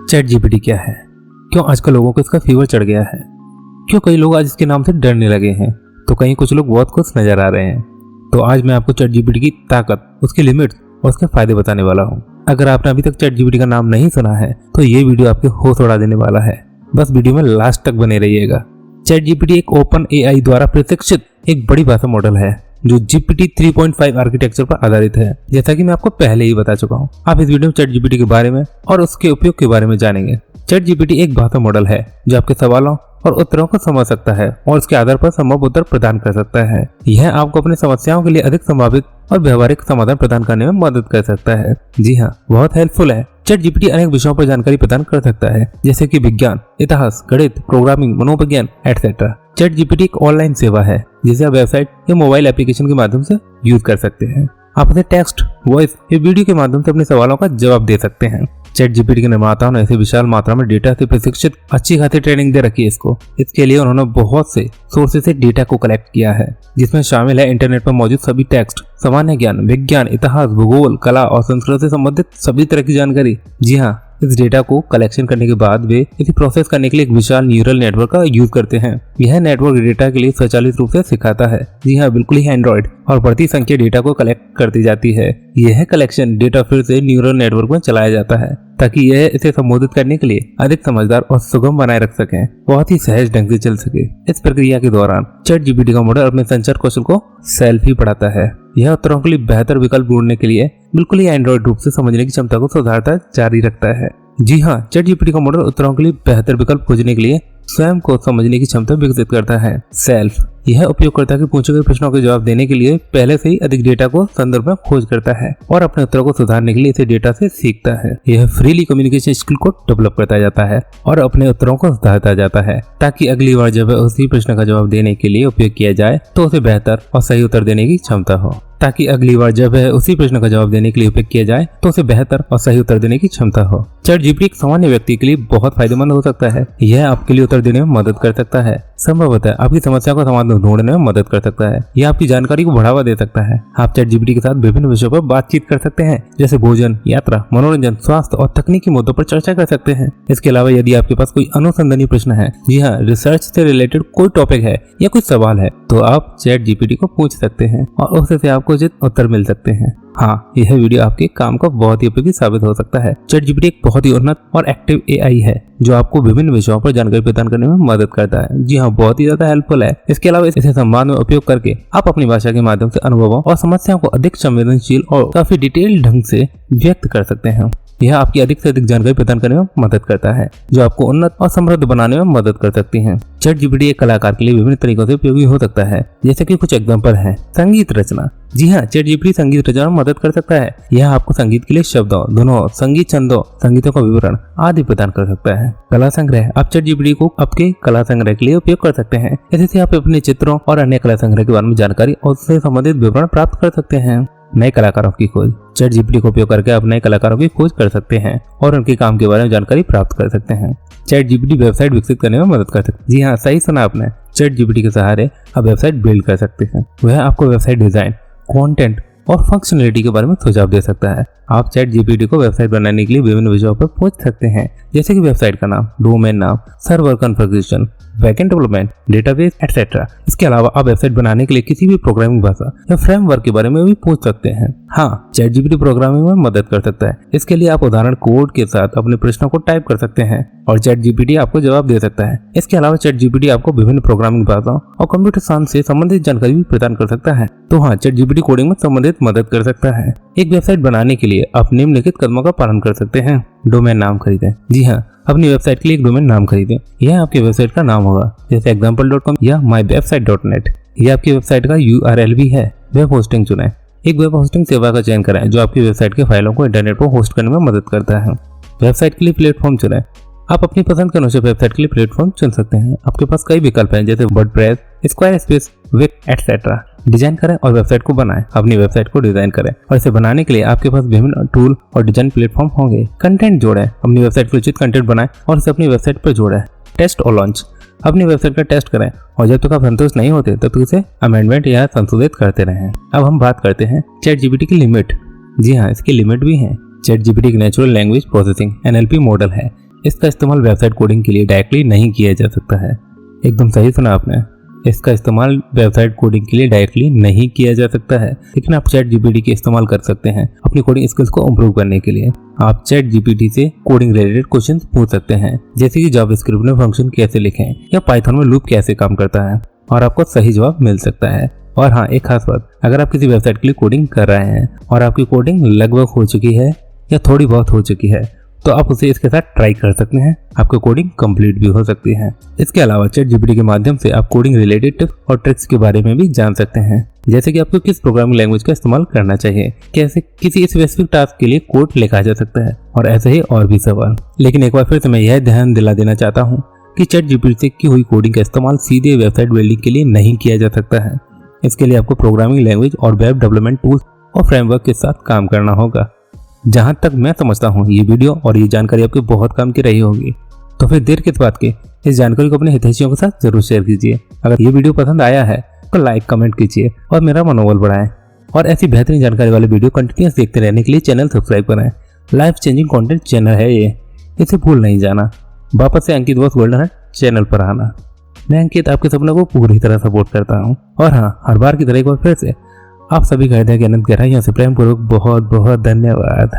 Chat GPT क्या है? क्यों आजकल लोगों को इसका फीवर चढ़ गया है? क्यों कई लोग आज इसके नाम से डरने लगे हैं तो कहीं कुछ लोग बहुत खुश नजर आ रहे हैं। तो आज मैं आपको चैट जीपीटी की ताकत, उसके लिमिट्स और उसके फायदे बताने वाला हूँ। अगर आपने अभी तक चैट जीपीटी का नाम नहीं सुना है तो ये वीडियो आपके होश उड़ा देने वाला है। बस वीडियो में लास्ट तक बने रहिएगा। चैट जीपीटी एक ओपन एआई द्वारा प्रशिक्षित एक बड़ी भाषा मॉडल है जो जीपीटी 3.5 आर्किटेक्चर पर आधारित है, जैसा कि मैं आपको पहले ही बता चुका हूँ। आप इस वीडियो में चैट जीपीटी के बारे में और उसके उपयोग के बारे में जानेंगे। चैट जीपीटी एक भाषा मॉडल है जो आपके सवालों और उत्तरों को समझ सकता है और उसके आधार पर संभव उत्तर प्रदान कर सकता है। यह आपको अपनी समस्याओं के लिए अधिक संभावित और व्यवहारिक समाधान प्रदान करने में मदद कर सकता है। जी हाँ, बहुत हेल्पफुल है। चैट जीपीटी अनेक विषयों पर जानकारी प्रदान कर सकता है, जैसे कि विज्ञान, इतिहास, गणित, प्रोग्रामिंग, मनोविज्ञान एटसेट्रा। चैट जीपीटी एक ऑनलाइन सेवा है जिसे आप वेबसाइट या मोबाइल एप्लीकेशन के माध्यम से यूज कर सकते हैं। आप उसे टेक्स्ट, वॉइस या वीडियो के माध्यम से अपने सवालों का जवाब दे सकते हैं। चैट जीपीटी के निर्माताओं ने ऐसे विशाल मात्रा में डेटा से प्रशिक्षित अच्छी खासी ट्रेनिंग दे रखी है इसको। इसके लिए उन्होंने बहुत से सोर्सेज से डेटा को कलेक्ट किया है, जिसमें शामिल है इंटरनेट पर मौजूद सभी टेक्स्ट, सामान्य ज्ञान, विज्ञान, इतिहास, भूगोल, कला और संस्कृति से संबंधित सभी तरह की जानकारी। जी हाँ, इस डेटा को कलेक्शन करने के बाद वे इसे प्रोसेस करने के लिए एक विशाल न्यूरल नेटवर्क का यूज करते हैं। यह नेटवर्क डेटा के लिए स्वचालित रूप से सिखाता है। जी हाँ, बिल्कुल ही एंड्रॉइड और बढ़ती संख्या डेटा को कलेक्ट करती जाती है। यह कलेक्शन डेटा फिर से न्यूरल नेटवर्क में चलाया जाता है ताकि यह इसे संबोधित करने के लिए अधिक समझदार और सुगम बनाए रख सके, बहुत ही सहज ढंग से चल सके। इस प्रक्रिया के दौरान चैट जीपीटी का मॉडल अपने संचार कौशल को सेल्फ ही बढ़ाता है। यह उत्तरों के लिए बेहतर विकल्प ढूंढने के लिए बिल्कुल ही एंड्रॉइड रूप से समझने की क्षमता को सुधारता जारी रखता है। जी हाँ, चैट जीपीटी का मॉडल उत्तरों के लिए बेहतर विकल्प खोजने के लिए स्वयं को समझने की क्षमता विकसित करता है। सेल्फ, यह उपयोगकर्ता के पूछे गए प्रश्नों के जवाब देने के लिए पहले से ही अधिक डेटा को संदर्भ में खोज करता है और अपने उत्तरों को सुधारने के लिए इसे डेटा से सीखता है। यह फ्रीली कम्युनिकेशन स्किल को डेवलप करता जाता है और अपने उत्तरों को सुधारता जाता है ताकि अगली बार जब उसी प्रश्न का जवाब देने के लिए उपयोग किया जाए तो उसे बेहतर और सही उत्तर देने की क्षमता हो। चैट जीपीटी एक सामान्य व्यक्ति के लिए बहुत फायदेमंद हो सकता है। यह आपके लिए उत्तर देने में मदद कर सकता है, संभवतः आपकी समस्या का समाधान ढूंढने में मदद कर सकता है। यह आपकी जानकारी को बढ़ावा दे सकता है। आप चैट जीपीटी के साथ विभिन्न विषयों पर बातचीत कर सकते हैं, जैसे भोजन, यात्रा, मनोरंजन, स्वास्थ्य और तकनीकी मुद्दों पर चर्चा कर सकते हैं। इसके अलावा यदि आपके पास कोई अनुसंधानी प्रश्न है, जी हाँ, रिसर्च से रिलेटेड कोई टॉपिक है या कुछ सवाल है, तो आप चैट जीपीटी को पूछ सकते हैं और उससे आपको उचित उत्तर मिल सकते हैं। हाँ, यह वीडियो आपके काम का बहुत ही उपयोगी साबित हो सकता है। चैट जीपीटी एक बहुत ही उन्नत और एक्टिव एआई है जो आपको विभिन्न विषयों पर जानकारी प्रदान करने में मदद करता है। जी हाँ, बहुत ही ज्यादा हेल्पफुल है। इसके अलावा इसे संवाद में उपयोग करके आप अपनी भाषा के माध्यम से अनुभवों और समस्याओं को अधिक संवेदनशील और काफी डिटेल्ड ढंग से व्यक्त कर सकते हैं। यह आपकी अधिक से अधिक जानकारी प्रदान करने में मदद करता है जो आपको उन्नत और समृद्ध बनाने में मदद कर सकती है। चैट जीपीटी एक कलाकार के लिए विभिन्न तरीकों से उपयोगी हो सकता है, जैसे कि कुछ एग्जांपल हैं। संगीत रचना, जी हाँ, चैट जीपीटी संगीत रचना में मदद कर सकता है। यह आपको संगीत के लिए शब्दों, धुनों, संगीत छंदों, संगीतों का विवरण आदि प्रदान कर सकता है। कला संग्रह, आप चैट जीपीटी को आपके कला संग्रह के लिए उपयोग कर सकते हैं। इससे आप अपने चित्रों और अन्य कला संग्रह के बारे में जानकारी और उससे संबंधित विवरण प्राप्त कर सकते हैं। नए कलाकारों की खोज, चैट जीपीटी का उपयोग करके आप नए कलाकारों की खोज कर सकते हैं और उनके काम के बारे में जानकारी प्राप्त कर सकते हैं। चैट जीपीटी वेबसाइट विकसित करने में मदद कर सकते हैं। जी हाँ, सही सुना आपने, चैट जीपीटी के सहारे आप वेबसाइट बिल्ड कर सकते हैं। वह आपको वेबसाइट डिजाइन, कंटेंट और फंक्शनलिटी के बारे में सुझाव दे सकता है। आप चैट जीपीटी को वेबसाइट बनाने के लिए विभिन्न विषयों पर पूछ सकते हैं, जैसे कि वेबसाइट का नाम, डोमेन नाम, server configuration, backend development, database etcetera. इसके अलावा आप वेबसाइट बनाने के लिए किसी भी प्रोग्रामिंग भाषा या फ्रेमवर्क के बारे में भी पूछ सकते हैं। हाँ, चैट जीपीटी प्रोग्रामिंग में मदद कर सकता है। इसके लिए आप उदाहरण कोड के साथ अपने प्रश्नों को टाइप कर सकते हैं और चैट जीपीटी आपको जवाब दे सकता है। इसके अलावा चैट जीपीटी आपको विभिन्न प्रोग्रामिंग भाषाओं और कंप्यूटर साइंस से संबंधित जानकारी भी प्रदान कर सकता है। तो हाँ, चैट जीपीटी कोडिंग में संबंधित मदद कर सकता है। एक वेबसाइट बनाने के लिए आप निम्नलिखित कदमों का पालन कर सकते हैं। डोमेन नाम खरीदें, जी हाँ, अपनी वेबसाइट के लिए एक डोमेन नाम खरीदें। यह आपकी वेबसाइट का नाम होगा, जैसे example.com या mywebsite.net। यह आपकी वेबसाइट का URL भी है। वेब होस्टिंग चुनें, एक वेब होस्टिंग सेवा का चयन करें जो आपकी वेबसाइट के फाइलों को इंटरनेट पर होस्ट करने में मदद करता है। वेबसाइट के लिए प्लेटफॉर्म चुनें, आप अपनी पसंद के अनुसार वेबसाइट के लिए प्लेटफॉर्म चुन सकते हैं। आपके पास कई विकल्प हैं, जैसे WordPress, Squarespace, Wix et cetera. Design करें और वेबसाइट को बनाएं। अपनी वेबसाइट को डिजाइन करें और इसे बनाने के लिए आपके पास विभिन्न टूल और डिजाइन प्लेटफॉर्म होंगे। कंटेंट जोड़ें, अपनी वेबसाइट पर उचित कंटेंट बनाएं और इसे अपनी वेबसाइट पर जोड़ें। टेस्ट और लॉन्च, अपनी वेबसाइट का टेस्ट करें और जब तक आप संतुष्ट नहीं होते तब तक इसे अमेंडमेंट या संशोधित करते रहें। अब हम बात करते हैं ChatGPT की लिमिट। जी हाँ, इसकी लिमिट भी है। ChatGPT एक natural language processing NLP model है। इसका इस्तेमाल वेबसाइट कोडिंग के लिए डायरेक्टली नहीं किया जा सकता है। एकदम सही सुना आपने, इसका इस्तेमाल वेबसाइट कोडिंग के लिए डायरेक्टली नहीं किया जा सकता है, लेकिन आप ChatGPT के इस्तेमाल कर सकते हैं अपनी कोडिंग स्किल्स को इम्प्रूव करने के लिए। आप ChatGPT से कोडिंग रिलेटेड क्वेश्चन पूछ सकते हैं, जैसे कि जावास्क्रिप्ट में फंक्शन कैसे लिखें या पाइथन में लूप कैसे काम करता है, और आपको सही जवाब मिल सकता है। और हाँ, एक खास बात, अगर आप किसी वेबसाइट के लिए कोडिंग कर रहे हैं और आपकी कोडिंग लगभग हो चुकी है या थोड़ी बहुत हो चुकी है, तो आप उसे इसके साथ ट्राई कर सकते हैं। आपकी कोडिंग कंप्लीट भी हो सकती है। इसके अलावा ChatGPT के माध्यम से आप कोडिंग रिलेटेड टिप्स और ट्रिक्स के बारे में भी जान सकते हैं, जैसे कि आपको किस प्रोग्रामिंग लैंग्वेज का इस्तेमाल करना चाहिए, कैसे किसी स्पेसिफिक टास्क के लिए कोड लिखा जा सकता है, और ऐसे ही और भी सवाल। लेकिन एक बार फिर से मैं यह ध्यान दिला देना चाहता हूँ कि ChatGPT से की हुई कोडिंग का इस्तेमाल सीधे वेबसाइट बिल्डिंग के लिए नहीं किया जा सकता है। इसके लिए आपको प्रोग्रामिंग लैंग्वेज और वेब डेवलपमेंट टूल्स और फ्रेमवर्क के साथ काम करना होगा। जहां तक मैं समझता हूं, ये वीडियो और ये जानकारी आपके बहुत काम की रही होगी, तो फिर देर किस बात की, इस जानकारी को अपने हितैषियों के साथ जरूर शेयर कीजिए। अगर ये वीडियो पसंद आया है तो लाइक कमेंट कीजिए और मेरा मनोबल बढ़ाएं। और ऐसी बेहतरीन जानकारी वाले वीडियो कंटिन्यूस देखते रहने के लिए चैनल सब्सक्राइब करें। लाइफ चेंजिंग कंटेंट चैनल है ये, इसे भूल नहीं जाना। वापस से अंकित बॉस गोल्डन हट चैनल पर आना। मैं अंकित आपके सपनों को पूरी तरह सपोर्ट करता हूँ। और हाँ, हर बार की तरह एक बार फिर से आप सभी का हृदय के अनंत गहराइयों से प्रेम पूर्वक बहुत बहुत धन्यवाद।